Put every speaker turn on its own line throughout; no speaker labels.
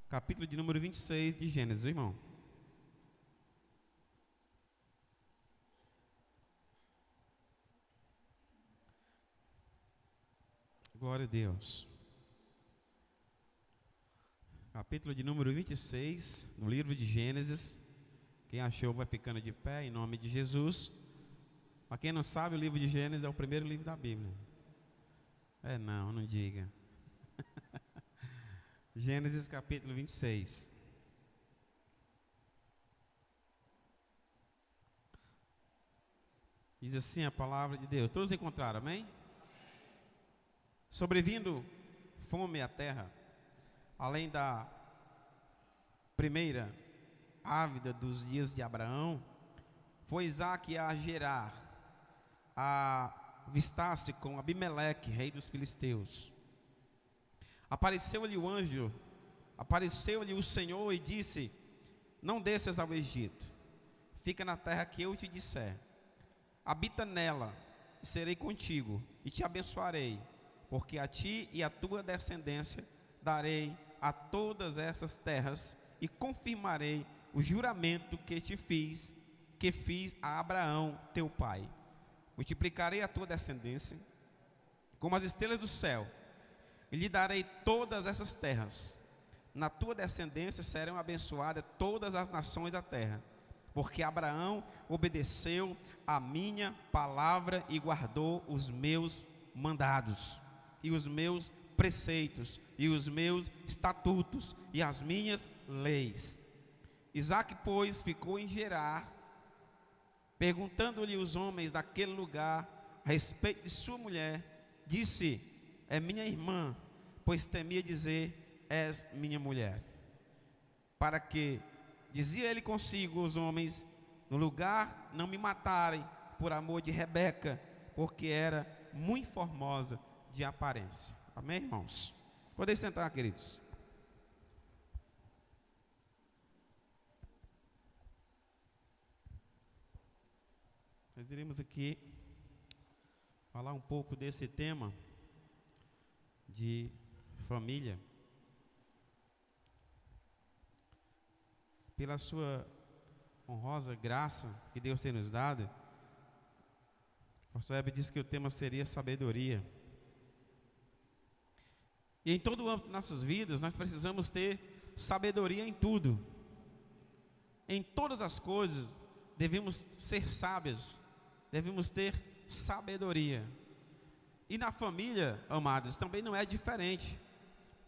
capítulo de número 26 de Gênesis, irmão. Glória a Deus. Capítulo de número 26, no livro de Gênesis. Quem achou vai ficando de pé, em nome de Jesus. Para quem não sabe, o livro de Gênesis é o primeiro livro da Bíblia. Não diga. Gênesis capítulo 26. Diz assim a palavra de Deus. Todos encontraram, amém? Sobrevindo fome à terra, além da primeira ávida dos dias de Abraão, foi Isaque a Gerar, a avistar-se com Abimeleque, rei dos filisteus. Apareceu-lhe o Senhor e disse: não desças ao Egito, fica na terra que eu te disser, habita nela, e serei contigo, e te abençoarei, porque a ti e a tua descendência darei a todas essas terras, e confirmarei o juramento que fiz a Abraão teu pai. Multiplicarei a tua descendência como as estrelas do céu, e lhe darei todas essas terras. Na tua descendência serão abençoadas todas as nações da terra, porque Abraão obedeceu a minha palavra e guardou os meus mandados, e os meus preceitos, e os meus estatutos, e as minhas leis. Isaque, pois, ficou em Gerar. Perguntando-lhe os homens daquele lugar a respeito de sua mulher, disse: é minha irmã, pois temia dizer: és minha mulher. Para que, dizia ele consigo, os homens no lugar não me matarem por amor de Rebeca, porque era muito formosa de aparência. Amém, irmãos? Podem sentar, queridos. Nós iremos aqui falar um pouco desse tema de família. Pela sua honrosa graça que Deus tem nos dado, o pastor Heber disse que o tema seria sabedoria. E em todo o âmbito de nossas vidas, nós precisamos ter sabedoria em tudo. Em todas as coisas, devemos ser sábios, devemos ter sabedoria. E na família, amados, também não é diferente.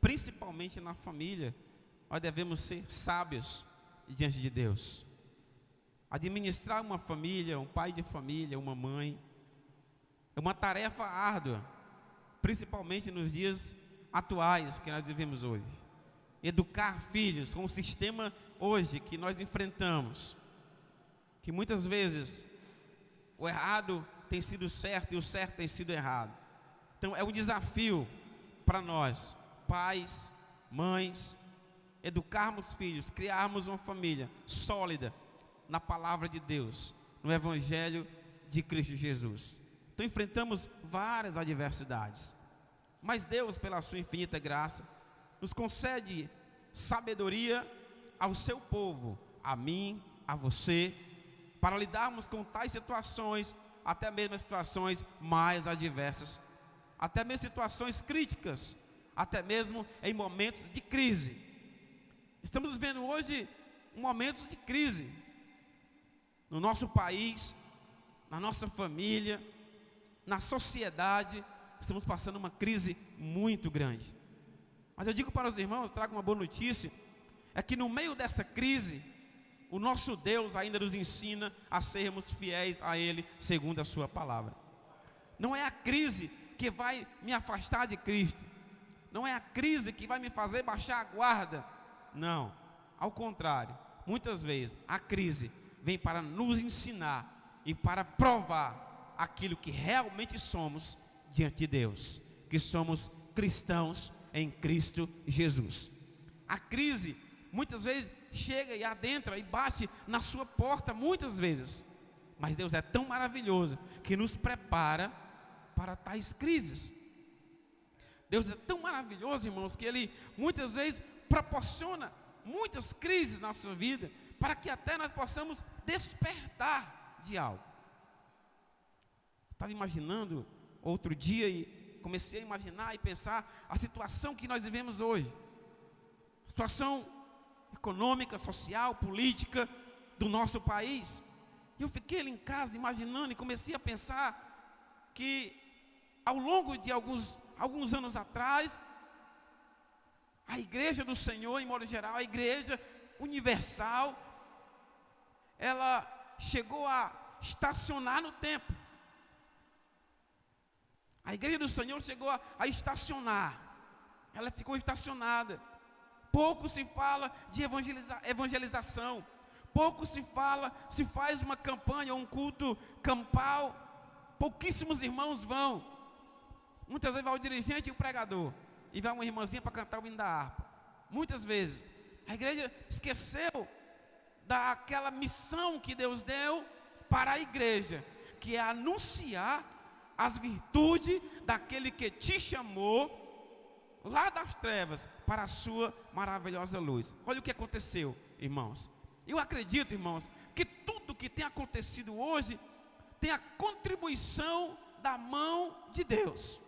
Principalmente na família, nós devemos ser sábios diante de Deus. Administrar uma família, um pai de família, uma mãe, é uma tarefa árdua, principalmente nos dias atuais que nós vivemos hoje. Educar filhos com o sistema hoje que nós enfrentamos, que muitas vezes o errado tem sido certo e o certo tem sido errado. Então é um desafio para nós, pais, mães, educarmos filhos, criarmos uma família sólida na palavra de Deus, no Evangelho de Cristo Jesus. Então enfrentamos várias adversidades, mas Deus, pela sua infinita graça, nos concede sabedoria ao seu povo, a mim, a você, para lidarmos com tais situações, até mesmo as situações mais adversas, até mesmo situações críticas, até mesmo em momentos de crise. Estamos vivendo hoje momentos de crise no nosso país, na nossa família, na sociedade. Estamos passando uma crise muito grande. Mas eu digo para os irmãos, trago uma boa notícia, é que no meio dessa crise, o nosso Deus ainda nos ensina a sermos fiéis a Ele, segundo a sua palavra. Não é a crise que vai me afastar de Cristo, não é a crise que vai me fazer baixar a guarda, não, ao contrário, muitas vezes a crise vem para nos ensinar e para provar aquilo que realmente somos diante de Deus, que somos cristãos em Cristo Jesus. A crise muitas vezes chega e adentra e bate na sua porta, muitas vezes, mas Deus é tão maravilhoso que nos prepara para tais crises. Deus é tão maravilhoso, irmãos, que Ele muitas vezes proporciona muitas crises na nossa vida, para que até nós possamos despertar de algo. Estava imaginando outro dia e comecei a imaginar e pensar a situação que nós vivemos hoje. Situação econômica, social, política do nosso país. E eu fiquei ali em casa imaginando e comecei a pensar que ao longo de alguns anos atrás, a igreja do Senhor, em modo geral, a igreja universal, ela chegou a estacionar no tempo. A igreja do Senhor chegou a estacionar. Ela ficou estacionada. Pouco se fala de evangelização. Pouco se faz uma campanha ou um culto campal. Pouquíssimos irmãos vão. Muitas vezes vai o dirigente e o pregador, e vai uma irmãzinha para cantar o hino da harpa. Muitas vezes a igreja esqueceu daquela missão que Deus deu para a igreja, que é anunciar as virtudes daquele que te chamou lá das trevas para a sua maravilhosa luz. Olha o que aconteceu, irmãos. Eu acredito, irmãos, que tudo que tem acontecido hoje tem a contribuição da mão de Deus.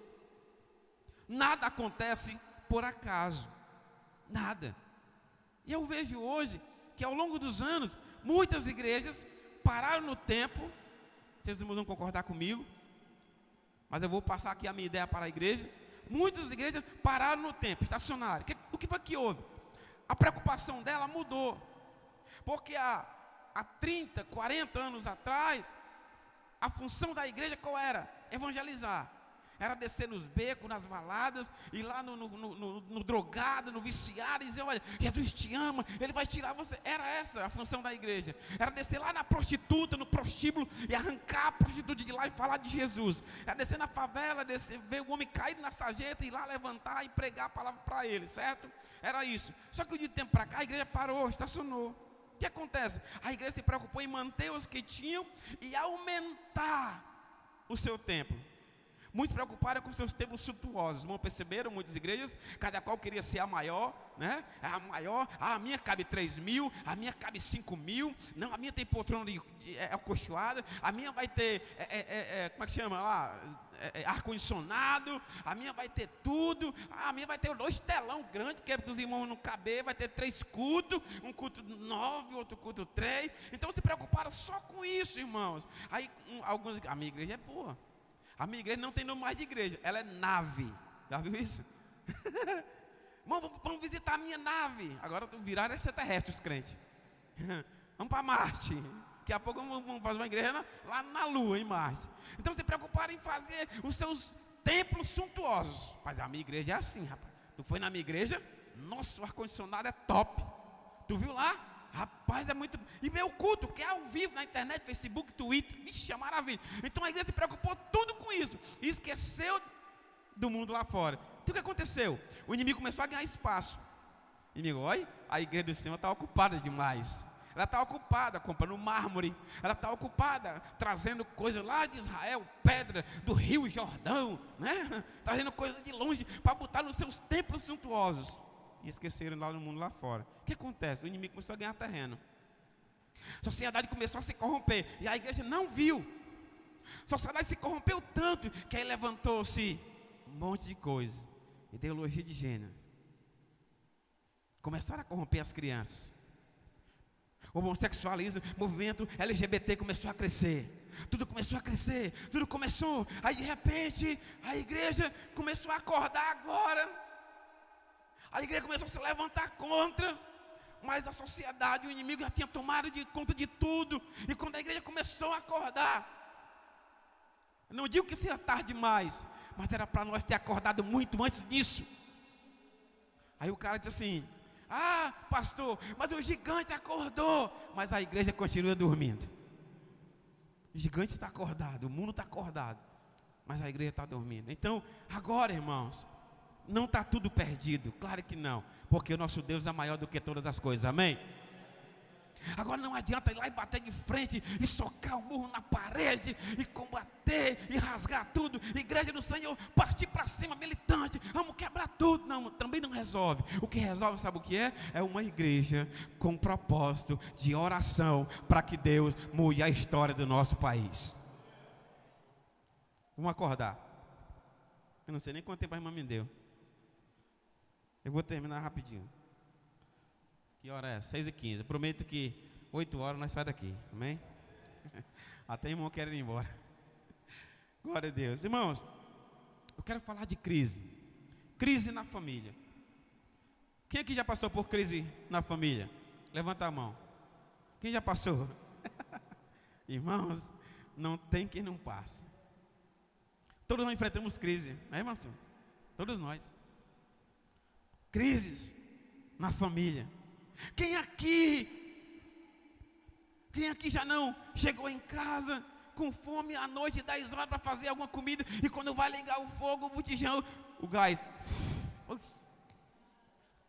Nada acontece por acaso, nada. E eu vejo hoje que ao longo dos anos, muitas igrejas pararam no tempo. Vocês vão concordar comigo, mas eu vou passar aqui a minha ideia para a igreja. Muitas igrejas pararam no tempo, estacionaram. O que foi que houve? A preocupação dela mudou. Porque há 30, 40 anos atrás, a função da igreja qual era? Evangelizar. Era descer nos becos, nas valadas, ir lá no drogado, no viciado, e dizer: olha, Jesus te ama, Ele vai tirar você. Era essa a função da igreja. Era descer lá na prostituta, no prostíbulo, e arrancar a prostituta de lá e falar de Jesus. Era descer na favela, ver o homem caído na sarjeta, ir lá levantar e pregar a palavra para ele, certo? Era isso. Só que de tempo para cá a igreja parou, estacionou. O que acontece? A igreja se preocupou em manter os que tinham e aumentar o seu templo. Muitos se preocuparam com seus templos suntuosos. Não perceberam? Muitas igrejas, cada qual queria ser a maior, né? A maior, a minha cabe 3.000, a minha cabe 5.000. Não, a minha tem poltrona acolchoada, a minha vai ter, como é que chama lá? Ar-condicionado, a minha vai ter tudo, a minha vai ter 2 telão grandes, que é para os irmãos não caber, vai ter 3 cultos, um culto 9, outro culto 3. Então se preocuparam só com isso, irmãos. Aí alguns, a minha igreja é boa. A minha igreja não tem nome mais de igreja, ela é nave. Já viu isso? Irmão, vamos visitar a minha nave. Agora viraram extraterrestres, os crentes. Vamos para Marte. Daqui a pouco vamos fazer uma igreja lá na Lua, em Marte. Então se preocuparam em fazer os seus templos suntuosos. Mas a minha igreja é assim, rapaz. Tu foi na minha igreja? Nossa, o ar-condicionado é top. Tu viu lá? Rapaz, é muito... E meu culto, que é ao vivo na internet, Facebook, Twitter. Vixe, é maravilha. Então a igreja se preocupou tudo com isso. E esqueceu do mundo lá fora. Então o que aconteceu? O inimigo começou a ganhar espaço. O inimigo, olha, a igreja do Senhor está ocupada demais. Ela está ocupada comprando mármore. Ela está ocupada trazendo coisas lá de Israel, pedra do rio Jordão, né? Trazendo coisas de longe para botar nos seus templos suntuosos. E esqueceram lá no mundo lá fora. O que acontece? O inimigo começou a ganhar terreno. A sociedade começou a se corromper. E a igreja não viu. A sociedade se corrompeu tanto que aí levantou-se um monte de coisa. Ideologia de gênero. Começaram a corromper as crianças. O homossexualismo, o movimento LGBT começou a crescer. Tudo começou a crescer. Tudo começou. Aí de repente a igreja começou a acordar agora. A igreja começou a se levantar contra, mas a sociedade, o inimigo já tinha tomado de conta de tudo. E quando a igreja começou a acordar, não digo que seja tarde demais, mas era para nós ter acordado muito antes disso. Aí o cara disse assim: ah, pastor, mas o gigante acordou, mas a igreja continua dormindo. O gigante está acordado, o mundo está acordado, mas a igreja está dormindo. Então, agora, irmãos, não está tudo perdido, claro que não, porque o nosso Deus é maior do que todas as coisas, amém? Agora não adianta ir lá e bater de frente e socar o murro na parede e combater e rasgar tudo. Igreja do Senhor, partir para cima, militante, vamos quebrar tudo. Não, também não resolve. O que resolve, sabe o que é? É uma igreja com propósito de oração para que Deus mude a história do nosso país. Vamos acordar. Eu não sei nem quanto tempo a irmã me deu. Eu vou terminar rapidinho. Que hora é? 6h15. Eu prometo que 8 horas nós saímos daqui. Amém? Até irmão quer ir embora. Glória a Deus. Irmãos, eu quero falar de crise. Crise na família. Quem aqui já passou por crise na família? Levanta a mão. Quem já passou? Irmãos, não tem quem não passe. Todos nós enfrentamos crise, não é, irmão? Todos nós. Crises na família. Quem aqui já não chegou em casa com fome à noite, 10 horas para fazer alguma comida, e quando vai ligar o fogo, o botijão, o gás,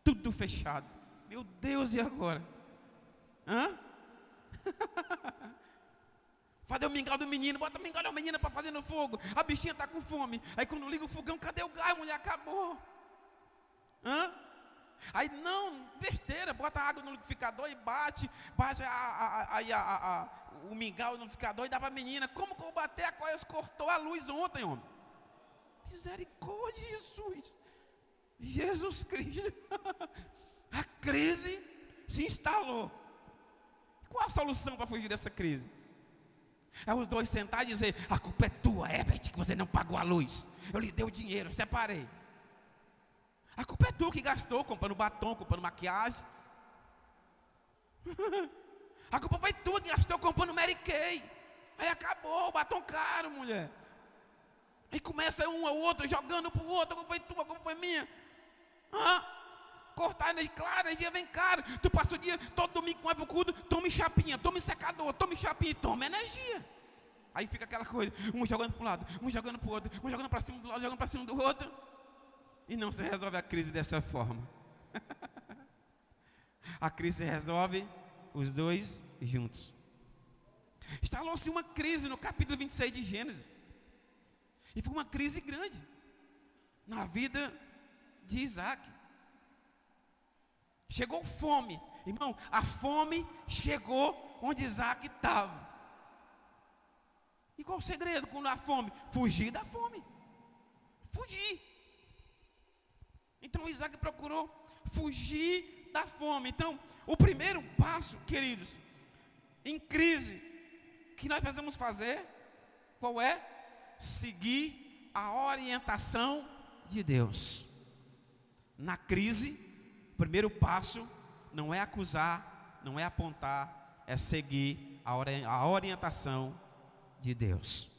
tudo fechado. Meu Deus, e agora? Fazer o mingau do menino, bota o mingau da menina para fazer no fogo. A bichinha está com fome. Aí quando liga o fogão, cadê o gás, mulher? Acabou. Aí não, besteira, bota água no liquidificador e bate o mingau no liquidificador e dá para a menina. Como que eu vou bater a coisa? Cortou a luz ontem, homem. Misericórdia, Jesus. Jesus Cristo. A crise se instalou. Qual a solução para fugir dessa crise? É os dois sentar e dizer: a culpa é tua, Herbert, que você não pagou a luz. Eu lhe dei o dinheiro, separei. A culpa é tua que gastou comprando batom, comprando maquiagem. A culpa foi tua que gastou comprando Mary Kay. Aí acabou, o batom caro, mulher. Aí começa um ao outro jogando para o outro: a culpa foi tua, a culpa foi minha. Cortar energia, claro, a energia vem caro. Tu passa o dia todo domingo com o culto, tome chapinha, tome secador, tome chapinha, tome energia. Aí fica aquela coisa, um jogando para um lado, um jogando para o outro, um jogando para cima do lado, jogando para cima do outro. E não se resolve a crise dessa forma. A crise se resolve os dois juntos. Instalou-se uma crise no capítulo 26 de Gênesis. E foi uma crise grande na vida de Isaac. Chegou fome. Irmão, a fome chegou onde Isaac estava. E qual o segredo quando há fome? Fugir da fome. Fugir. Então Isaac procurou fugir da fome. Então, o primeiro passo, queridos, em crise, que nós precisamos fazer, qual é? Seguir a orientação de Deus. Na crise, o primeiro passo não é acusar, não é apontar, é seguir a orientação de Deus.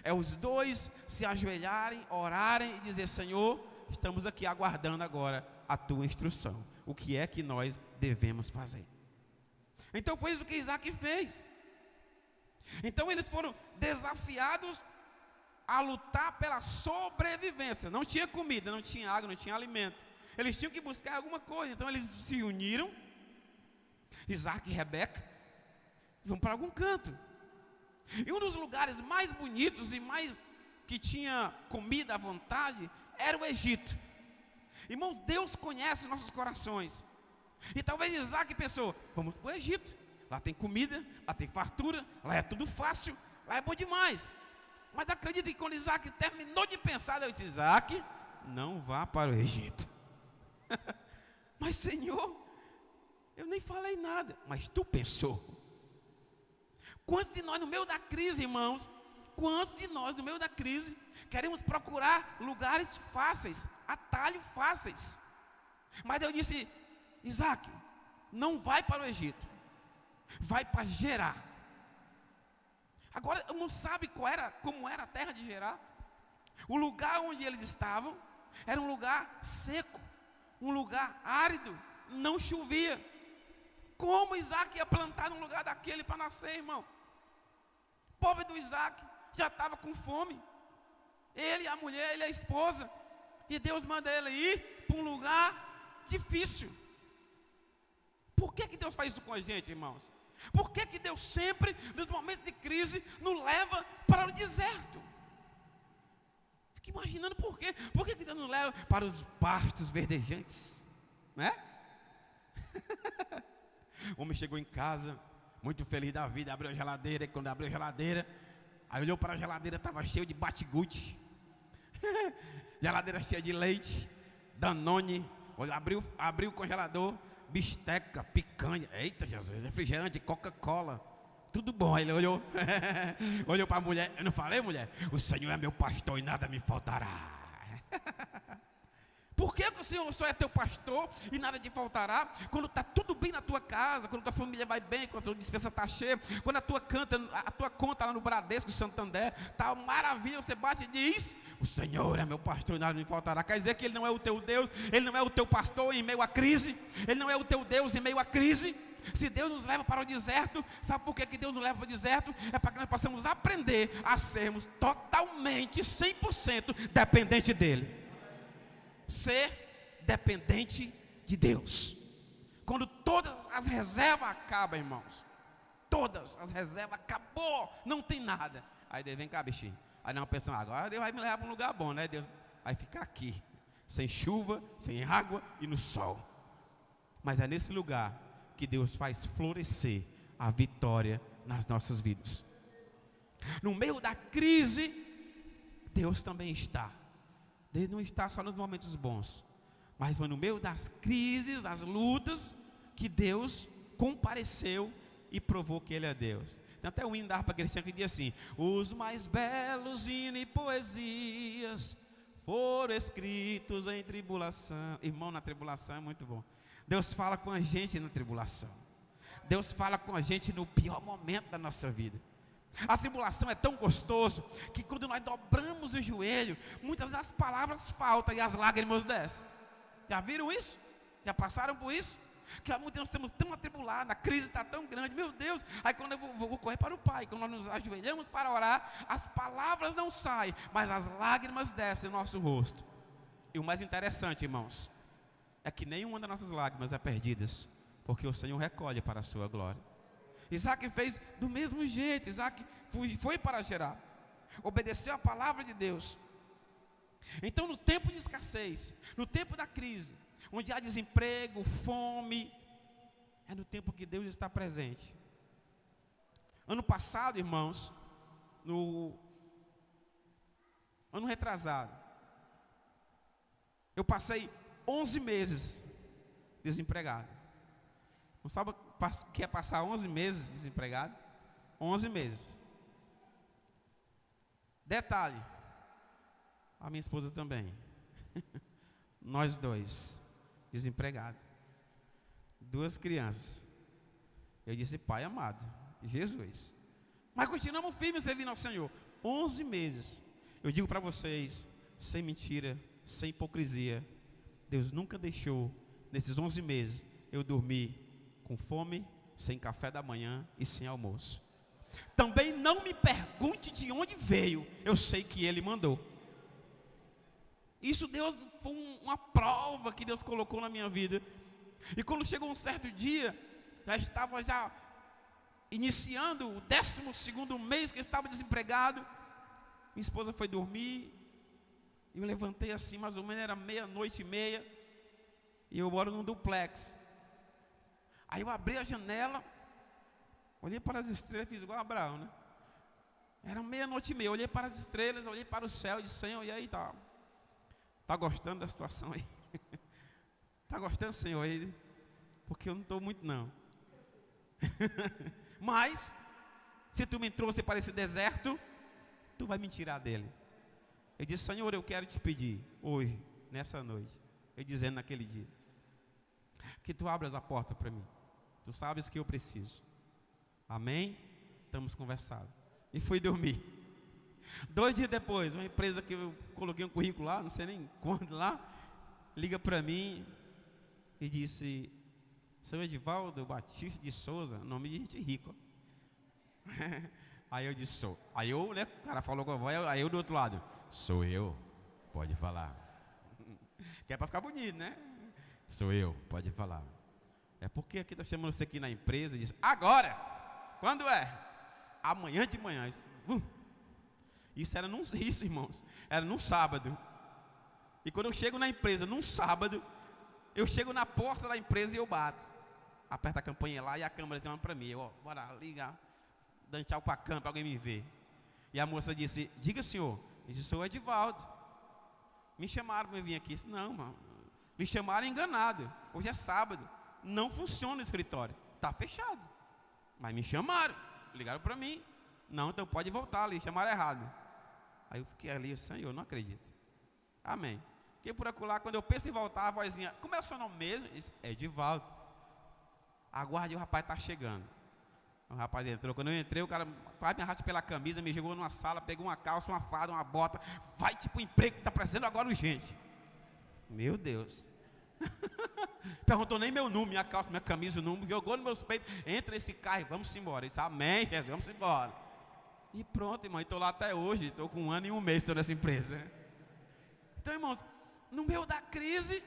É os dois se ajoelharem, orarem e dizer: Senhor, estamos aqui aguardando agora a tua instrução. O que é que nós devemos fazer? Então foi isso que Isaac fez. Então eles foram desafiados a lutar pela sobrevivência. Não tinha comida, não tinha água, não tinha alimento. Eles tinham que buscar alguma coisa. Então eles se uniram, Isaac e Rebeca, vão para algum canto. E um dos lugares mais bonitos e mais que tinha comida à vontade era o Egito. Irmãos, Deus conhece nossos corações. E talvez Isaac pensou: vamos para o Egito. Lá tem comida, lá tem fartura, lá é tudo fácil, lá é bom demais. Mas acredita que quando Isaac terminou de pensar, Deus disse: Isaac, não vá para o Egito. Mas Senhor, eu nem falei nada. Mas tu pensou. Quantos de nós no meio da crise, irmãos, quantos de nós no meio da crise queremos procurar lugares fáceis, atalhos fáceis? Mas Deus disse: Isaac, não vai para o Egito, vai para Gerar. Agora, não sabe como era a terra de Gerar? O lugar onde eles estavam era um lugar seco, um lugar árido, não chovia. Como Isaac ia plantar num lugar daquele para nascer, irmão? Pobre do Isaac, já estava com fome. Ele, a mulher, ele, a esposa. E Deus manda ele ir para um lugar difícil, Por que Deus faz isso com a gente, irmãos? Por que Deus sempre, nos momentos de crise, nos leva para o deserto? Fique imaginando por quê. Por que Deus nos leva para os pastos verdejantes? Né? O homem chegou em casa, muito feliz da vida, abriu a geladeira, e quando abriu a geladeira, aí olhou para a geladeira, estava cheio de bate-gude, geladeira cheia de leite, Danone, abriu o congelador, bisteca, picanha, eita Jesus, refrigerante, Coca-Cola, tudo bom. Aí ele olhou, olhou para a mulher, eu não falei, mulher, o Senhor é meu pastor e nada me faltará. Por que o Senhor só é teu pastor e nada te faltará? Quando está tudo bem na tua casa, quando tua família vai bem, quando a tua dispensa está cheia, quando a tua conta lá no Bradesco, Santander, está maravilha, você bate e diz, o Senhor é meu pastor e nada me faltará. Quer dizer que Ele não é o teu Deus, Ele não é o teu pastor em meio à crise, Ele não é o teu Deus em meio à crise. Se Deus nos leva para o deserto, sabe por que Deus nos leva para o deserto? É para que nós possamos aprender a sermos totalmente, 100% dependente dEle. Ser dependente de Deus. Quando todas as reservas acabam, irmãos, todas as reservas acabou, não tem nada. Aí Deus, vem cá, bichinho. Aí não pensando, agora Deus vai me levar para um lugar bom, né? Deus vai ficar aqui, sem chuva, sem água e no sol. Mas é nesse lugar que Deus faz florescer a vitória nas nossas vidas. No meio da crise, Deus também está. Deus não está só nos momentos bons, mas foi no meio das crises, das lutas, que Deus compareceu e provou que Ele é Deus. Tem até um hino da harpa cristã que diz assim: os mais belos hinos e poesias foram escritos em tribulação. Irmão, na tribulação é muito bom. Deus fala com a gente na tribulação. Deus fala com a gente no pior momento da nossa vida. A tribulação é tão gostoso que quando nós dobramos o joelho, muitas das palavras faltam e as lágrimas descem. Já viram isso? Já passaram por isso? Que nós estamos tão atribulados, a crise está tão grande, meu Deus. Aí quando eu vou correr para o Pai, quando nós nos ajoelhamos para orar, as palavras não saem, mas as lágrimas descem no nosso rosto. E o mais interessante, irmãos, é que nenhuma das nossas lágrimas é perdidas, porque o Senhor recolhe para a sua glória. Isaac fez do mesmo jeito. Isaac foi para Gerar, obedeceu a palavra de Deus. Então no tempo de escassez, no tempo da crise, onde há desemprego, fome, é no tempo que Deus está presente. Ano passado, irmãos, no ano retrasado, eu passei 11 meses desempregado. Não sabe o que é passar 11 meses desempregado? 11 meses. Detalhe, a minha esposa também. Nós dois, desempregados. 2 crianças. Eu disse, Pai amado, Jesus. Mas continuamos firmes servindo ao Senhor. 11 meses. Eu digo para vocês, sem mentira, sem hipocrisia, Deus nunca deixou, nesses 11 meses, eu dormir com fome, sem café da manhã e sem almoço. Também não me pergunte de onde veio, eu sei que Ele mandou. Isso Deus foi uma prova que Deus colocou na minha vida. E quando chegou um certo dia, já estava iniciando o 12º mês que eu estava desempregado. Minha esposa foi dormir, e eu levantei assim, mais ou menos era 00:30, e eu moro num duplex. Aí eu abri a janela, olhei para as estrelas, fiz igual Abraão, né? Era 00:30, olhei para as estrelas, olhei para o céu e disse, Senhor, e aí, tá gostando da situação aí? Tá gostando, Senhor, aí? Porque eu não estou muito não. Mas, se tu me trouxe para esse deserto, tu vai me tirar dele. Eu disse, Senhor, eu quero te pedir, hoje, nessa noite, eu dizendo naquele dia, que tu abras a porta para mim. Tu sabes que eu preciso. Amém? Estamos conversando. E fui dormir. 2 dias depois, uma empresa que eu coloquei um currículo lá, não sei nem quando lá, liga para mim e disse, São Edivaldo Batista de Souza, nome de gente rica. Aí eu disse, sou. Aí eu, né, o cara falou com a voz, aí eu do outro lado, sou eu, pode falar. Que é para ficar bonito, né? Sou eu, pode falar. É porque aqui está chamando você aqui na empresa e diz: agora, quando é? Amanhã de manhã. Isso era isso, irmãos, era num sábado. E quando eu chego na empresa num sábado, eu chego na porta da empresa e eu bato. Aperta a campainha lá e a câmera chama para mim. Eu, bora ligar, dando tchau para a câmera para alguém me ver. E a moça disse: diga, senhor. Eu disse: sou Edivaldo. Me chamaram para eu vir aqui. Eu disse: não, mano, me chamaram enganado. Hoje é sábado, não funciona o escritório, está fechado. Mas me chamaram, ligaram para mim. Não, então pode voltar ali, chamaram errado. Aí eu fiquei ali: Senhor, não acredito. Amém. Fiquei por acolá, quando eu penso em voltar, a vozinha: como é o seu nome mesmo? Eu disse: é Edivaldo. Aguarde, o rapaz está chegando. O rapaz entrou. Quando eu entrei, o cara quase me arrastou pela camisa, me jogou numa sala, pegou uma calça, uma farda, uma bota. Vai tipo o emprego que está precisando agora urgente. Meu Deus. Perguntou nem meu número, minha calça, minha camisa, o número, jogou nos meus peitos. Entra nesse carro e vamos embora. Eu disse: amém, Jesus, vamos embora. E pronto, irmão, estou lá até hoje. Estou com 1 ano e 1 mês nessa empresa. Então, irmãos, no meio da crise,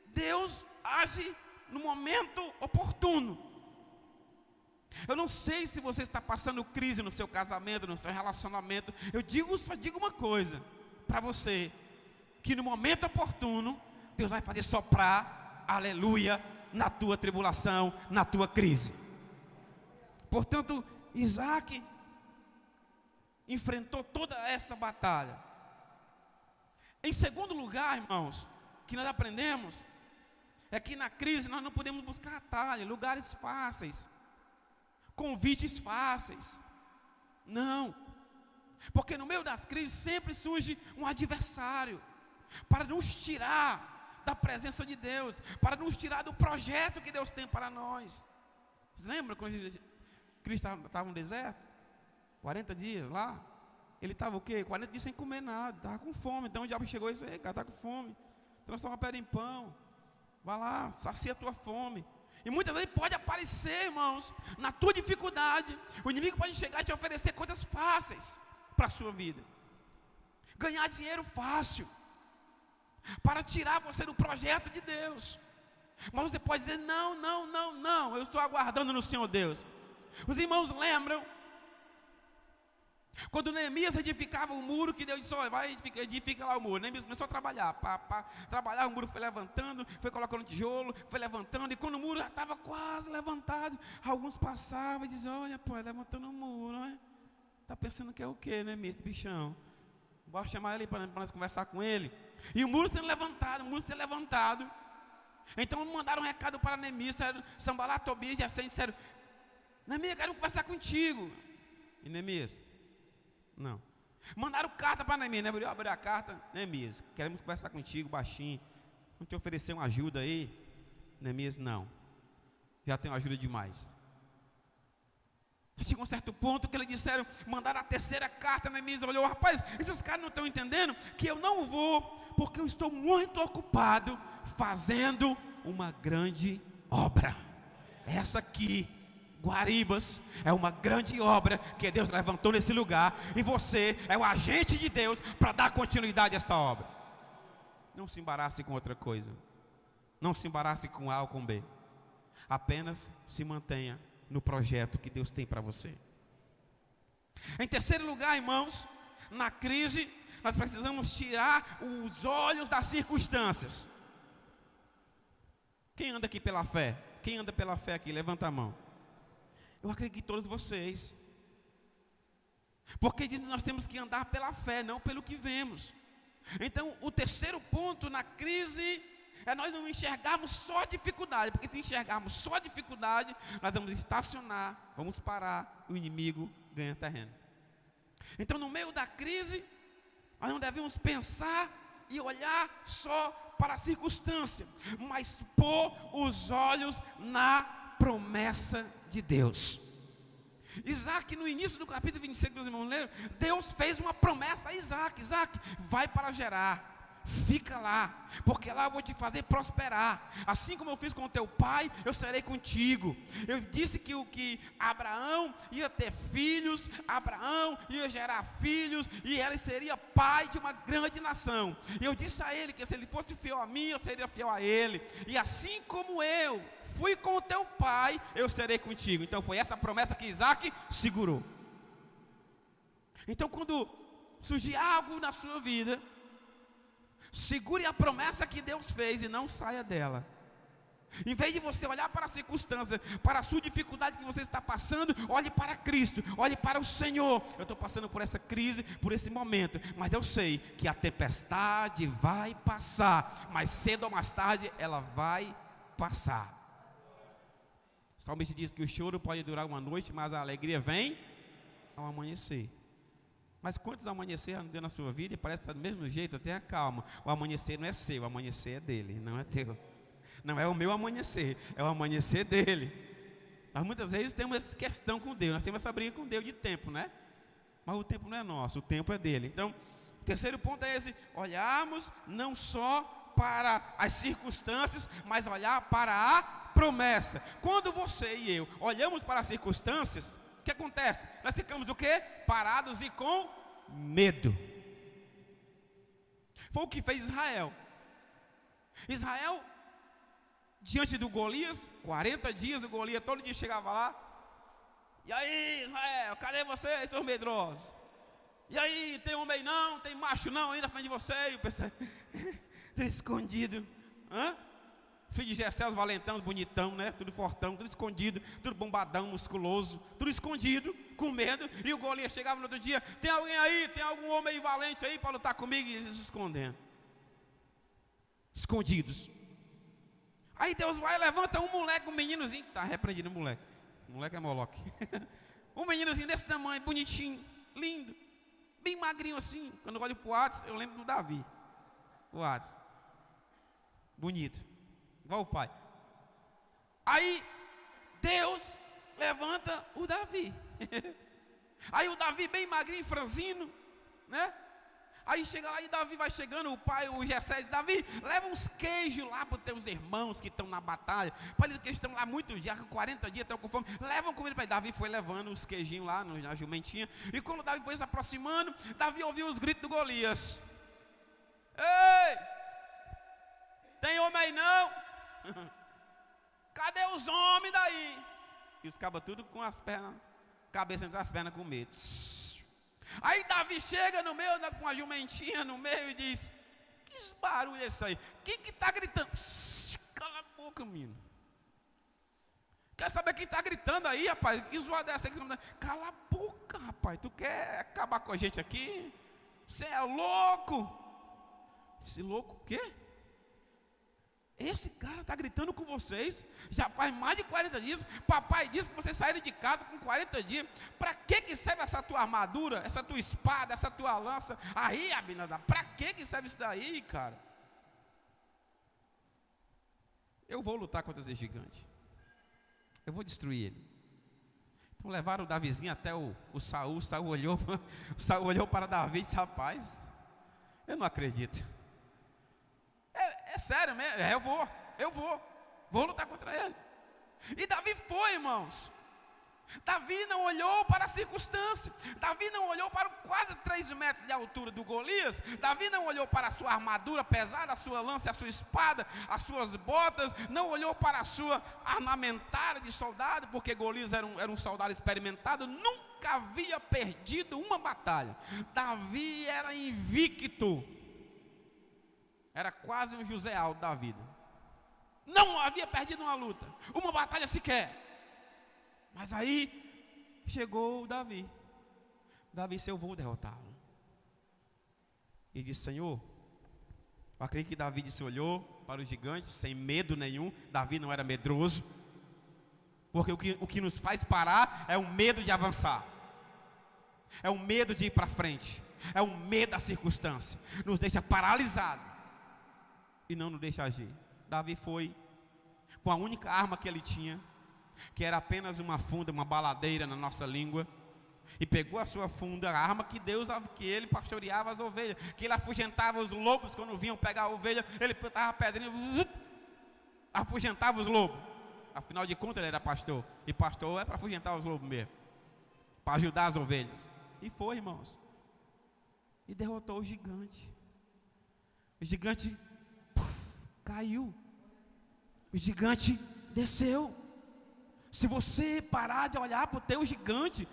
Deus age no momento oportuno. Eu não sei se você está passando crise no seu casamento, no seu relacionamento. Só digo uma coisa para você: que no momento oportuno, Deus vai fazer soprar, aleluia, na tua tribulação, na tua crise. Portanto, Isaac enfrentou toda essa batalha. Em segundo lugar, irmãos, que nós aprendemos é que na crise nós não podemos buscar atalho, lugares fáceis, convites fáceis. Não, porque no meio das crises sempre surge um adversário para nos tirar da presença de Deus, para nos tirar do projeto que Deus tem para nós. Vocês lembram quando Cristo estava no deserto? 40 dias lá. Ele estava o quê? 40 dias sem comer nada, estava com fome. Então o diabo chegou e disse: cara, está com fome, transforma a pedra em pão, vai lá, sacia a tua fome. E muitas vezes pode aparecer, irmãos, na tua dificuldade, o inimigo pode chegar e te oferecer coisas fáceis para a sua vida, ganhar dinheiro fácil, para tirar você do projeto de Deus. Mas você pode dizer: não, eu estou aguardando no Senhor Deus. Os irmãos lembram quando Neemias edificava o muro, que Deus disse: olha, vai edifica lá o muro. Neemias começou a trabalhar, trabalhar, o muro foi levantando, foi colocando tijolo, foi levantando. E quando o muro já estava quase levantado, alguns passavam e diziam: olha, pô, levantando o muro, não é? Está pensando que é o quê, Neemias, bichão? Bora chamar ele para nós conversar com ele. E o muro sendo levantado, então mandaram um recado para Neemias, Sanbalat, Tobias e Gesem, disseram: Neemias, quero conversar contigo. E Neemias: não. Mandaram carta para Neemias, né? Abriu a carta: Neemias, queremos conversar contigo baixinho, não te oferecer uma ajuda aí? Neemias: não, já tenho ajuda demais. Chegou um certo ponto que eles disseram, mandaram a terceira carta. Neemias olhou: rapaz, esses caras não estão entendendo que eu não vou, porque eu estou muito ocupado fazendo uma grande obra. Essa aqui, Guaribas, é uma grande obra que Deus levantou nesse lugar, e você é o agente de Deus para dar continuidade a esta obra. Não se embarace com outra coisa, não se embarace com A ou com B, apenas se mantenha no projeto que Deus tem para você. Em terceiro lugar, irmãos, na crise nós precisamos tirar os olhos das circunstâncias. Quem anda aqui pela fé? Quem anda pela fé aqui? Levanta a mão. Eu acredito que todos vocês, porque diz que nós temos que andar pela fé, não pelo que vemos. Então o terceiro ponto na crise é nós não enxergarmos só dificuldade, porque se enxergarmos só dificuldade, nós vamos estacionar, vamos parar, o inimigo ganha terreno. Então no meio da crise, nós não devemos pensar e olhar só para a circunstância, mas pôr os olhos na promessa de Deus. Isaac, no início do capítulo 26, meus irmãos leram, Deus fez uma promessa a Isaac: Isaac, vai para Gerar, fica lá, porque lá eu vou te fazer prosperar. Assim como eu fiz com o teu pai, eu serei contigo. Eu disse que Abraão ia ter filhos, Abraão ia gerar filhos, e ele seria pai de uma grande nação. E eu disse a ele que se ele fosse fiel a mim, eu seria fiel a ele. E assim como eu fui com o teu pai, eu serei contigo. Então foi essa promessa que Isaac segurou. Então quando surgir algo na sua vida, segure a promessa que Deus fez e não saia dela. Em vez de você olhar para a circunstância, para a sua dificuldade que você está passando, olhe para Cristo, olhe para o Senhor. Eu estou passando por essa crise, por esse momento, mas eu sei que a tempestade vai passar, mas cedo ou mais tarde ela vai passar. O salmista diz que o choro pode durar uma noite, mas a alegria vem ao amanhecer. Mas quantos amanhecer deu na sua vida e parece que está do mesmo jeito? Tenha calma, o amanhecer não é seu, o amanhecer é dele, não é teu. Não é o meu amanhecer, é o amanhecer dele. Mas muitas vezes temos essa questão com Deus, nós temos essa briga com Deus de tempo, né? Mas o tempo não é nosso, o tempo é dele. Então, o terceiro ponto é esse: olharmos não só para as circunstâncias, mas olhar para a promessa. Quando você e eu olhamos para as circunstâncias, o que acontece? Nós ficamos o quê? Parados e com medo. Foi o que fez Israel. Israel, diante do Golias, 40 dias o Golias todo dia chegava lá. E aí, Israel, cadê vocês, seus medrosos? E aí, tem homem não, tem macho não aí na frente de vocês? E o pessoal, tudo escondido. Filho de Jessé, os valentão, bonitão, né? Tudo fortão, tudo escondido, tudo bombadão, musculoso, tudo escondido, com medo. E o Golias chegava no outro dia: tem alguém aí, tem algum homem aí valente aí para lutar comigo? E eles se escondendo, escondidos. Aí Deus vai e levanta um moleque, um meninozinho, está repreendido o moleque. O moleque é Moloque. Um meninozinho desse tamanho, bonitinho, lindo, bem magrinho assim. Quando eu olho para o Hades, eu lembro do Davi. O Hades, bonito, igual o pai. Aí Deus levanta o Davi. Aí o Davi bem magrinho, franzino, né? Aí chega lá e Davi vai chegando, o pai, o Jessé diz: Davi, leva uns queijos lá para os teus irmãos que estão na batalha. Para eles que estão lá muitos dias, 40 dias, estão com fome. Levam comida para ele. Davi foi levando os queijinhos lá na jumentinha. E quando Davi foi se aproximando, Davi ouviu os gritos do Golias: ei, tem homem aí não? Cadê os homens daí? E os cabas tudo com as pernas, cabeça entre as pernas com medo. Aí Davi chega no meio, com a jumentinha no meio e diz: que barulho é esse aí? Quem que está gritando? Cala a boca, menino. Quer saber quem está gritando aí, rapaz? Que zoada é essa? Cala a boca, rapaz. Tu quer acabar com a gente aqui? Você é louco? Esse louco o quê? Esse cara está gritando com vocês, já faz mais de 40 dias. Papai disse que vocês saíram de casa com 40 dias. Para que serve essa tua armadura, essa tua espada, essa tua lança? Aí, Abinadab, para que serve isso daí, cara? Eu vou lutar contra esse gigante, eu vou destruir ele. Então levaram o Davizinho até o Saul. O Saul olhou para Davi e disse: rapaz, eu não acredito. É sério mesmo, eu vou lutar contra ele. E Davi foi, irmãos. Davi não olhou para a circunstância. Davi não olhou para quase 3 metros de altura do Golias. Davi não olhou para a sua armadura pesada, a sua lança, a sua espada, as suas botas. Não olhou para a sua armamentária de soldado, porque Golias era um soldado experimentado, nunca havia perdido uma batalha. Davi era invicto. Era quase um José Aldo da vida. Não havia perdido uma luta, uma batalha sequer. Mas aí chegou o Davi. Davi disse: eu vou derrotá-lo. E disse: Senhor, eu acredito que Davi disse, olhou para o gigante sem medo nenhum. Davi não era medroso, porque o que nos faz parar é o medo de avançar, é o medo de ir para frente, é o medo da circunstância. Nos deixa paralisado e não nos deixa agir. Davi foi com a única arma que ele tinha, que era apenas uma funda, uma baladeira na nossa língua, e pegou a sua funda, a arma que ele pastoreava as ovelhas, que ele afugentava os lobos quando vinham pegar a ovelha. Ele botava a pedrinha, afugentava os lobos. Afinal de contas ele era pastor, e pastor é para afugentar os lobos mesmo, para ajudar as ovelhas. E foi, irmãos, e derrotou o gigante. O gigante caiu. O gigante desceu. Se você parar de olhar para o teu gigante,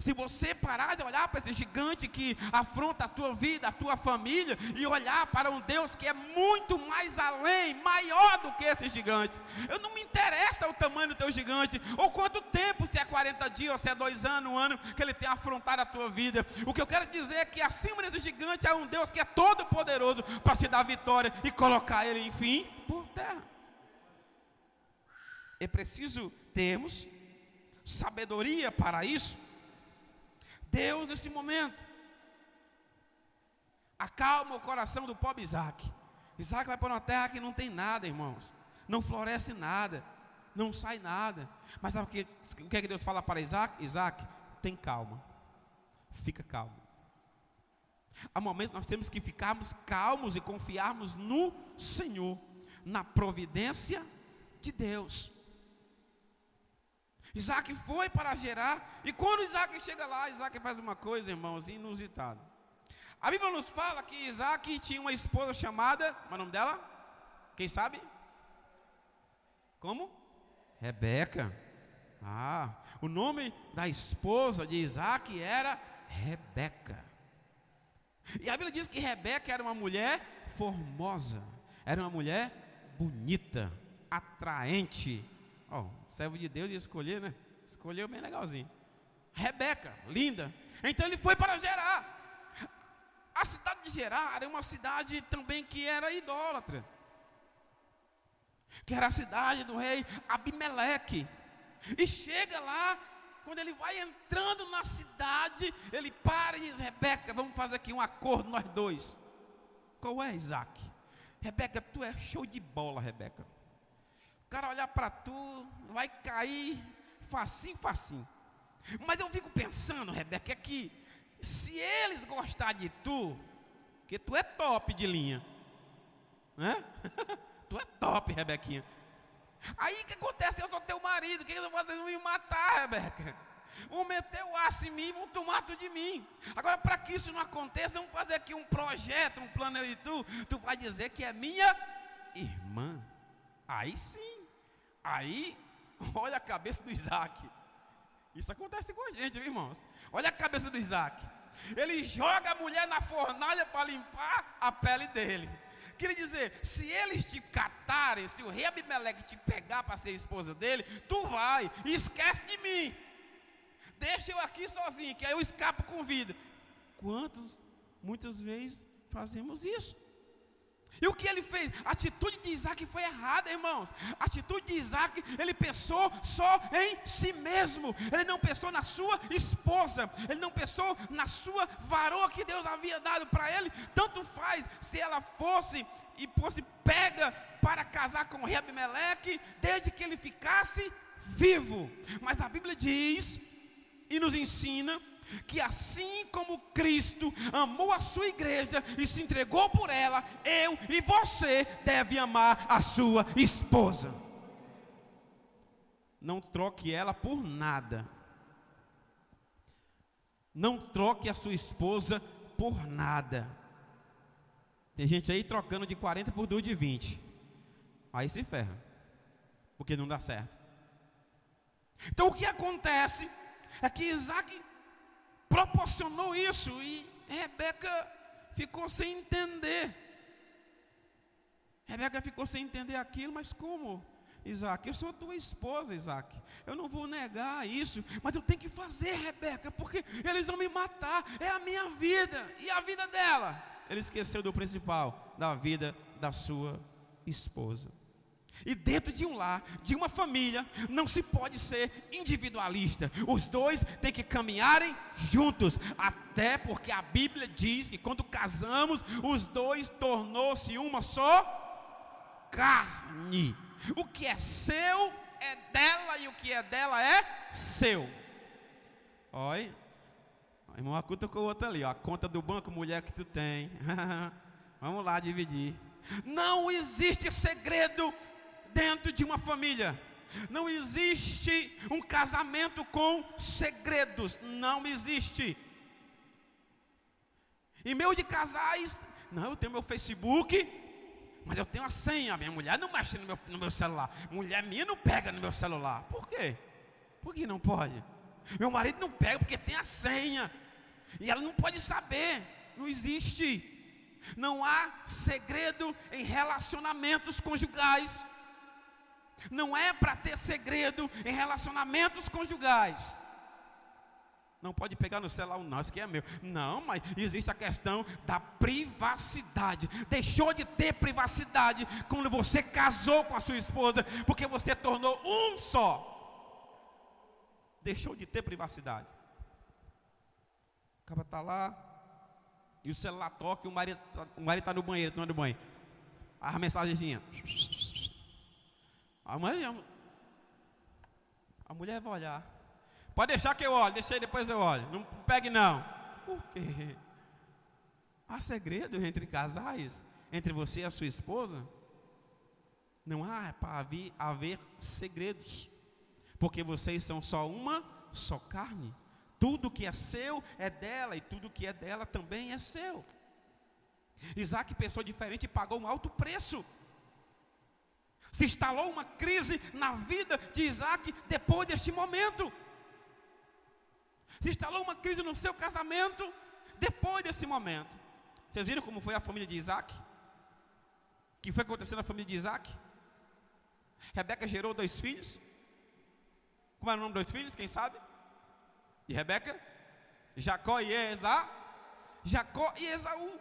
se você parar de olhar para esse gigante que afronta a tua vida, a tua família, e olhar para um Deus que é muito mais além, maior do que esse gigante. Eu não me interessa o tamanho do teu gigante, ou quanto tempo, se é 40 dias, ou se é 2 anos, 1 ano, que ele tem afrontado a tua vida. O que eu quero dizer é que acima desse gigante há um Deus que é todo poderoso para te dar vitória e colocar ele, enfim, por terra. É preciso termos sabedoria para isso. Deus, nesse momento, acalma o coração do pobre Isaac. Isaac vai para uma terra que não tem nada, irmãos. Não floresce nada, não sai nada. Mas sabe o que é que Deus fala para Isaac? Isaac, tem calma, fica calmo. Há momentos nós temos que ficarmos calmos e confiarmos no Senhor, na providência de Deus. Isaac foi para Gerar, e quando Isaac chega lá, Isaac faz uma coisa, irmãos, inusitada. A Bíblia nos fala que Isaac tinha uma esposa chamada, qual é o nome dela? Quem sabe? Como? Rebeca. O nome da esposa de Isaac era Rebeca. E a Bíblia diz que Rebeca era uma mulher formosa, era uma mulher bonita, atraente. Servo de Deus ia escolher, né? Escolheu bem legalzinho. Rebeca, linda. Então ele foi para Gerar. A cidade de Gerar era uma cidade também que era idólatra, que era a cidade do rei Abimeleque. E chega lá, quando ele vai entrando na cidade, ele para e diz: Rebeca, vamos fazer aqui um acordo nós dois. Qual é, Isaac? Rebeca, tu é show de bola, Rebeca. O cara olhar para tu, vai cair facinho, facinho. Mas eu fico pensando, Rebeca, é que se eles gostarem de tu, que tu é top de linha, né? Tu é top, Rebequinha. Aí o que acontece? Eu sou teu marido, o que eles vão fazer? Eles vão me matar, Rebeca. Vão meter o aço em mim, vão tomar tudo de mim. Agora, para que isso não aconteça, vamos fazer aqui um projeto, um plano de tu vai dizer que é minha irmã. Aí sim. Aí, olha a cabeça do Isaac. Isso acontece com a gente, viu, irmãos? Olha a cabeça do Isaac. Ele joga a mulher na fornalha para limpar a pele dele. Queria dizer, se eles te catarem, se o rei Abimeleque te pegar para ser esposa dele, tu vai e esquece de mim. Deixa eu aqui sozinho, que aí eu escapo com vida. Muitas vezes fazemos isso. E o que ele fez? A atitude de Isaac foi errada, irmãos. A atitude de Isaac, ele pensou só em si mesmo. Ele não pensou na sua esposa. Ele não pensou na sua varoa que Deus havia dado para ele. Tanto faz se ela fosse pega para casar com o rei Abimeleque, desde que ele ficasse vivo. Mas a Bíblia diz e nos ensina que assim como Cristo amou a sua igreja e se entregou por ela, eu e você deve amar a sua esposa. Não troque ela por nada. Não troque a sua esposa por nada. Tem gente aí trocando de 40 por 2 de 20. Aí se ferra, porque não dá certo. Então o que acontece é que Isaac proporcionou isso e Rebeca ficou sem entender. Rebeca ficou sem entender aquilo. Mas como, Isaac? Eu sou tua esposa, Isaac. Eu não vou negar isso, mas eu tenho que fazer, Rebeca, porque eles vão me matar. É a minha vida e a vida dela. Ele esqueceu do principal, da vida da sua esposa. E dentro de um lar, de uma família, não se pode ser individualista. Os dois têm que caminharem juntos. Até porque a Bíblia diz que quando casamos, os dois tornou-se uma só carne. O que é seu é dela e o que é dela é seu. Olha, irmão, a conta com o outro ali, ó. A conta do banco, mulher, que tu tem. Vamos lá dividir. Não existe segredo dentro de uma família. Não existe um casamento com segredos. Não existe. E meio de casais, não, eu tenho meu Facebook, mas eu tenho a senha. Minha mulher não mexe no meu celular. Mulher minha não pega no meu celular. Por quê? Por que não pode? Meu marido não pega porque tem a senha. E ela não pode saber. Não existe. Não há segredo em relacionamentos conjugais. Não é para ter segredo em relacionamentos conjugais. Não pode pegar no celular, não, isso aqui é meu. Não, mas existe a questão da privacidade. Deixou de ter privacidade quando você casou com a sua esposa, porque você tornou um só. Deixou de ter privacidade. O cara está lá, e o celular toca, e o marido está no banheiro, tomando banho. A mensagenzinha. A mulher vai olhar. Pode deixar que eu olhe, deixei depois eu olho. Não pegue não. Por quê? Há segredo entre casais, entre você e a sua esposa? Não há para haver segredos, porque vocês são só carne. Tudo que é seu é dela, e tudo que é dela também é seu. Isaac pensou diferente e pagou um alto preço. Se instalou uma crise na vida de Isaac depois deste momento. Se instalou uma crise no seu casamento depois desse momento. Vocês viram como foi a família de Isaac? O que foi acontecendo na família de Isaac? Rebeca gerou 2 filhos. Como era o nome dos 2 filhos? Quem sabe? E Rebeca? Jacó e Esaú.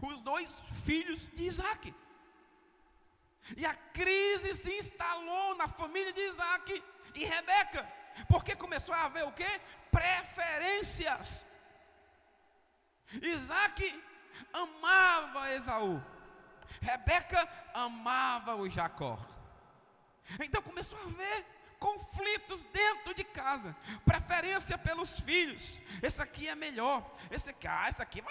Os 2 filhos de Isaac. E a crise se instalou na família de Isaac e Rebeca. Porque começou a haver o quê? Preferências. Isaac amava Esaú. Rebeca amava o Jacó. Então começou a haver conflitos dentro de casa. Preferência pelos filhos. Esse aqui é melhor. Esse aqui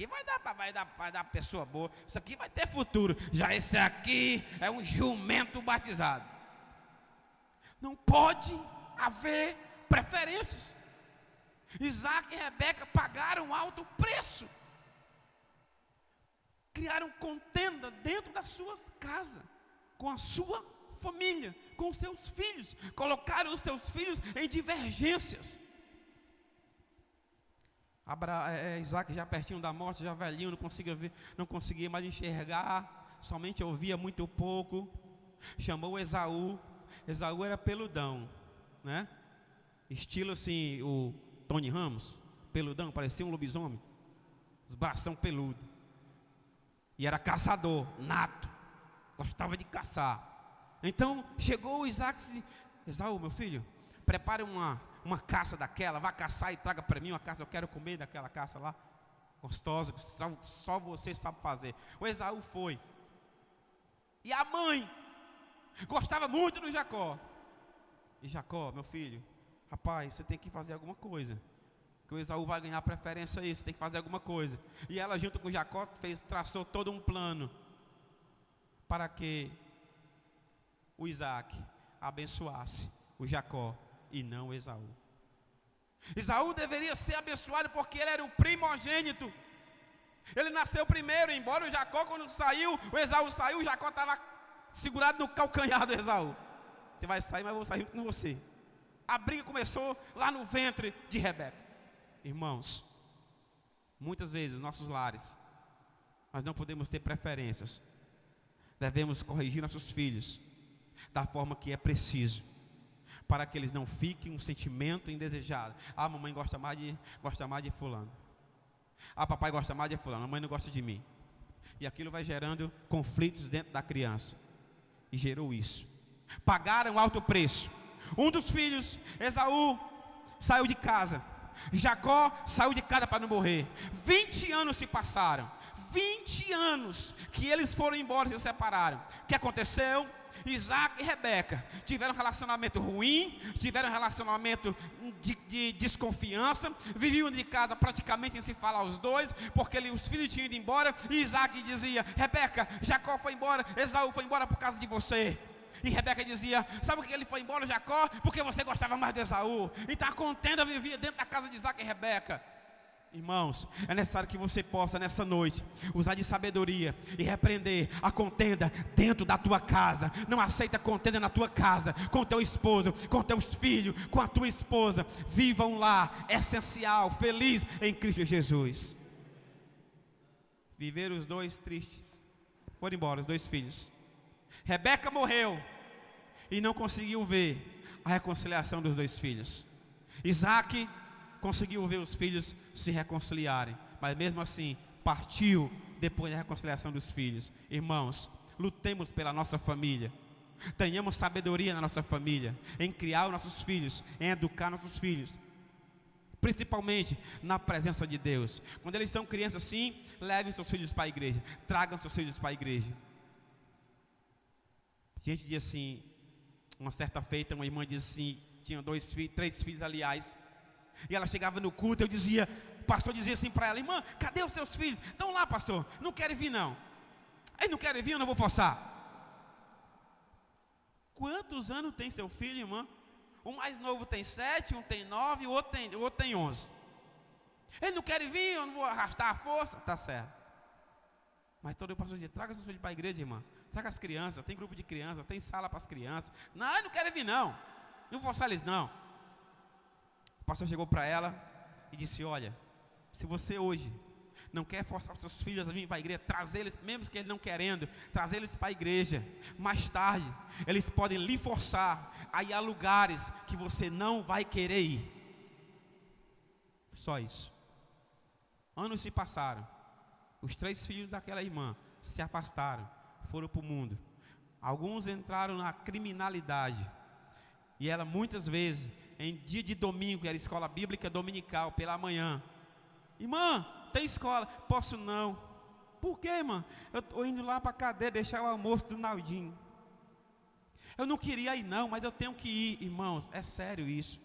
vai dar pessoa boa. Esse aqui vai ter futuro. Já esse aqui é um jumento batizado. Não pode haver preferências. Isaac e Rebeca pagaram alto preço. Criaram contenda dentro das suas casas, com a sua família, com os seus filhos. Colocaram os seus filhos em divergências. Isaac já pertinho da morte, já velhinho, não conseguia mais enxergar, somente ouvia muito pouco. Chamou Esaú. Esaú era peludão, né? Estilo assim, o Tony Ramos, peludão, parecia um lobisomem, os bração peludo. E era caçador, nato, gostava de caçar. Então chegou o Isaac e disse: Esaú, meu filho, prepare uma caça daquela, vá caçar e traga para mim uma caça, eu quero comer daquela caça lá, gostosa, que só você sabe fazer. O Esaú foi. E a mãe gostava muito do Jacó. E Jacó, meu filho, rapaz, você tem que fazer alguma coisa, que o Esaú vai ganhar preferência aí, você tem que fazer alguma coisa. E ela junto com Jacó traçou todo um plano para que o Isaac abençoasse o Jacó e não o Esaú. Esaú deveria ser abençoado porque ele era o primogênito. Ele nasceu primeiro, embora o Jacó, quando saiu, o Esaú saiu, o Jacó estava segurado no calcanhar do Esaú. Você vai sair, mas eu vou sair com você. A briga começou lá no ventre de Rebeca. Irmãos, muitas vezes nossos lares, nós não podemos ter preferências. Devemos corrigir nossos filhos da forma que é preciso, para que eles não fiquem um sentimento indesejado. Ah, mamãe gosta mais de fulano. Ah, papai gosta mais de fulano, a mãe não gosta de mim. E aquilo vai gerando conflitos dentro da criança. E gerou isso. Pagaram alto preço. Um dos filhos, Esaú, saiu de casa. Jacó saiu de casa para não morrer. 20 anos se passaram. 20 anos que eles foram embora e se separaram. O que aconteceu? Isaac e Rebeca tiveram um relacionamento ruim, tiveram um relacionamento de desconfiança, viviam de casa praticamente sem se falar os dois, porque os filhos tinham ido embora, e Isaac dizia: Rebeca, Jacó foi embora, Esaú foi embora por causa de você. E Rebeca dizia: sabe por que ele foi embora, Jacó? Porque você gostava mais de Esaú. Então a contenda vivia dentro da casa de Isaac e Rebeca. Irmãos, é necessário que você possa nessa noite usar de sabedoria e repreender a contenda dentro da tua casa. Não aceita contenda na tua casa, com teu esposo, com teus filhos, com a tua esposa. Viva um lar essencial, feliz em Cristo Jesus. Viveram os dois tristes, foram embora os dois filhos. Rebeca morreu e não conseguiu ver a reconciliação dos dois filhos. Isaac conseguiu ver os filhos se reconciliarem, mas mesmo assim partiu depois da reconciliação dos filhos. Irmãos, lutemos pela nossa família, tenhamos sabedoria na nossa família, em criar os nossos filhos, em educar nossos filhos, principalmente na presença de Deus. Quando eles são crianças assim, levem seus filhos para a igreja, tragam seus filhos para a igreja. A gente diz assim, uma certa feita, uma irmã disse assim, tinha três filhos aliás, e ela chegava no culto, o pastor dizia assim para ela: irmã, cadê os seus filhos? Estão lá, pastor, não querem vir não. Eles não querem vir, eu não vou forçar. Quantos anos tem seu filho, irmã? O mais novo tem 7, um tem 9, o outro tem 11. Eles não querem vir, eu não vou arrastar a força. Tá certo. Mas todo o pastor dizia: traga seus filhos para a igreja, irmã. Traga as crianças, tem grupo de crianças, tem sala para as crianças. Não, eles não querem vir não. Não vou forçar eles não. O pastor chegou para ela e disse: olha, se você hoje não quer forçar os seus filhos a vir para a igreja, trazer eles, mesmo que eles não querendo, trazer eles para a igreja, mais tarde, eles podem lhe forçar a ir a lugares que você não vai querer ir. Só isso. Anos se passaram, os 3 filhos daquela irmã se afastaram, foram para o mundo. Alguns entraram na criminalidade, e ela muitas vezes, em dia de domingo, era escola bíblica dominical, pela manhã: irmã, tem escola? Posso não. Por quê, irmã? Eu estou indo lá para a cadeia deixar o almoço do Naldinho. Eu não queria ir não, mas eu tenho que ir. Irmãos, é sério isso.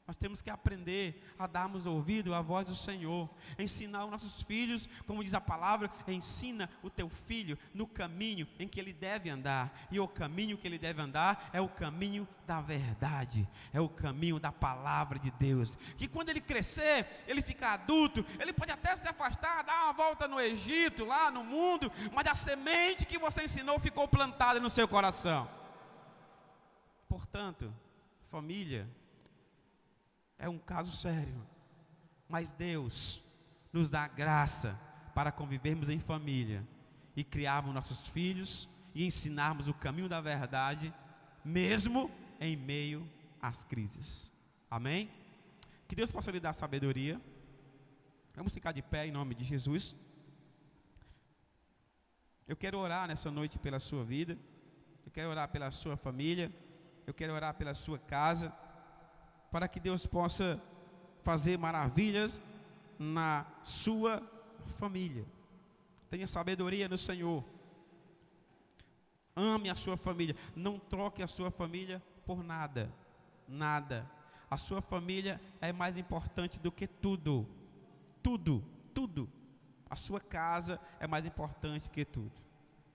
Nós temos que aprender a darmos ouvido à voz do Senhor, ensinar os nossos filhos, como diz a palavra: ensina o teu filho no caminho em que ele deve andar. E o caminho que ele deve andar é o caminho da verdade, é o caminho da palavra de Deus. Que quando ele crescer, ele ficar adulto, ele pode até se afastar, dar uma volta no Egito, lá no mundo, mas a semente que você ensinou ficou plantada no seu coração. Portanto, família é um caso sério, mas Deus nos dá graça para convivermos em família e criarmos nossos filhos e ensinarmos o caminho da verdade, mesmo em meio às crises. Amém? Que Deus possa lhe dar sabedoria. Vamos ficar de pé em nome de Jesus. Eu quero orar nessa noite pela sua vida, eu quero orar pela sua família, eu quero orar pela sua casa, para que Deus possa fazer maravilhas na sua família. Tenha sabedoria no Senhor. Ame a sua família. Não troque a sua família por nada. Nada. A sua família é mais importante do que tudo. Tudo, tudo. A sua casa é mais importante que tudo.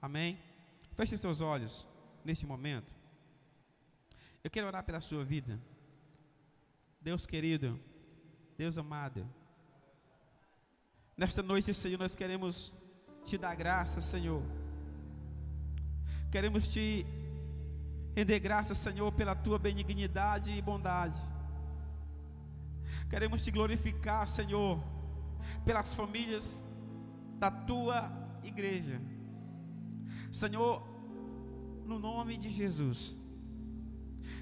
Amém? Feche seus olhos neste momento. Eu quero orar pela sua vida. Deus querido, Deus amado, nesta noite, Senhor, nós queremos te dar graça, Senhor. Queremos te render graça, Senhor, pela tua benignidade e bondade. Queremos te glorificar, Senhor, pelas famílias da tua igreja. Senhor, no nome de Jesus,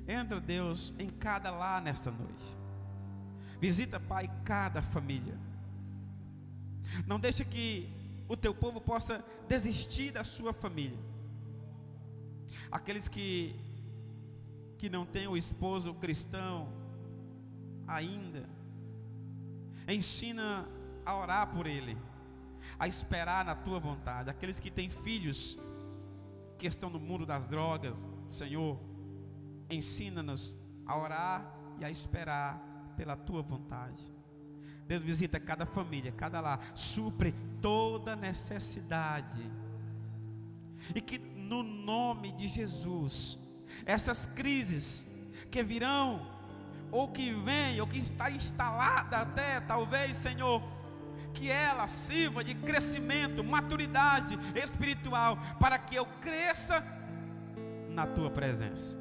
entra, Deus, em cada lar nesta noite. Visita, Pai, cada família. Não deixa que o teu povo possa desistir da sua família. Aqueles que não têm o esposo cristão ainda, ensina a orar por ele, a esperar na tua vontade. Aqueles que têm filhos que estão no mundo das drogas, Senhor, ensina-nos a orar e a esperar pela tua vontade. Deus, visita cada família, cada lar, supre toda necessidade, e que no nome de Jesus, essas crises que virão ou que vem, ou que está instalada até, talvez, Senhor, que ela sirva de crescimento, maturidade espiritual, para que eu cresça na Tua presença.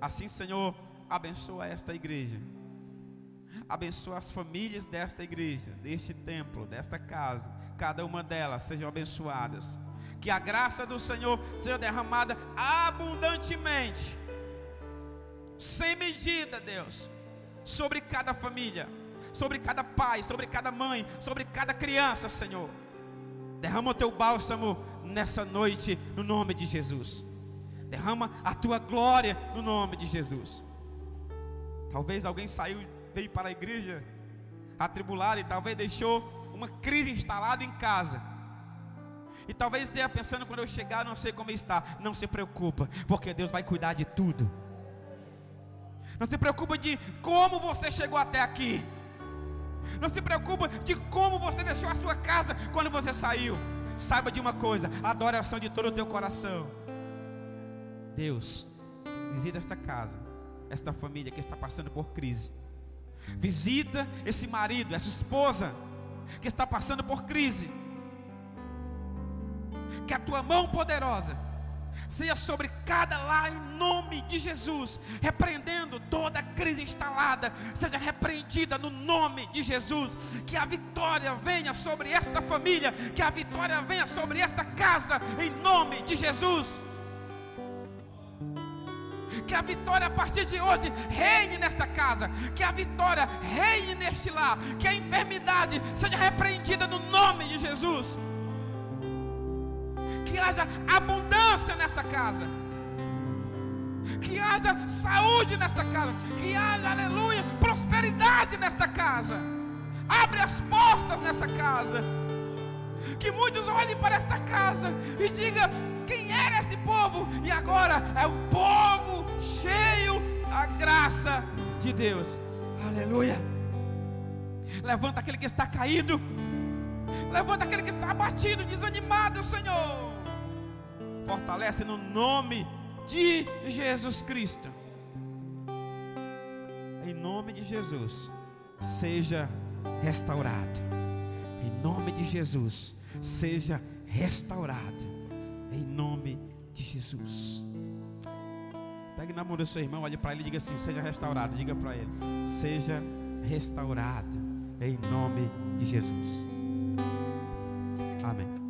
Assim, Senhor, abençoa esta igreja, abençoa as famílias desta igreja, deste templo, desta casa, cada uma delas sejam abençoadas, que a graça do Senhor seja derramada abundantemente, sem medida, Deus, sobre cada família, sobre cada pai, sobre cada mãe, sobre cada criança, Senhor. Derrama o Teu bálsamo nessa noite, no nome de Jesus. Derrama a Tua glória no nome de Jesus. Talvez alguém saiu, veio para a igreja atribulado, e talvez deixou uma crise instalada em casa, e talvez esteja pensando: quando eu chegar, não sei como está. Não se preocupa, porque Deus vai cuidar de tudo. Não se preocupa de como você chegou até aqui. Não se preocupa de como você deixou a sua casa quando você saiu. Saiba de uma coisa: a adoração de todo o teu coração. Deus, visita esta casa, esta família que está passando por crise. Visita esse marido, essa esposa que está passando por crise. Que a Tua mão poderosa seja sobre cada lar em nome de Jesus, repreendendo toda crise instalada, seja repreendida no nome de Jesus. Que a vitória venha sobre esta família, que a vitória venha sobre esta casa em nome de Jesus. Que a vitória a partir de hoje reine nesta casa, que a vitória reine neste lar, que a enfermidade seja repreendida no nome de Jesus. Que haja abundância nessa casa, que haja saúde nesta casa, que haja, aleluia, prosperidade nesta casa. Abre as portas nessa casa, que muitos olhem para esta casa e digam: quem era esse povo? E agora é o povo cheio da graça de Deus. Aleluia. Levanta aquele que está caído, levanta aquele que está abatido, desanimado, Senhor. Fortalece no nome de Jesus Cristo. Em nome de Jesus, seja restaurado. Em nome de Jesus, seja restaurado. Em nome de Jesus. Pegue na mão do seu irmão, olhe para ele e diga assim: seja restaurado. Diga para ele: seja restaurado. Em nome de Jesus. Amém.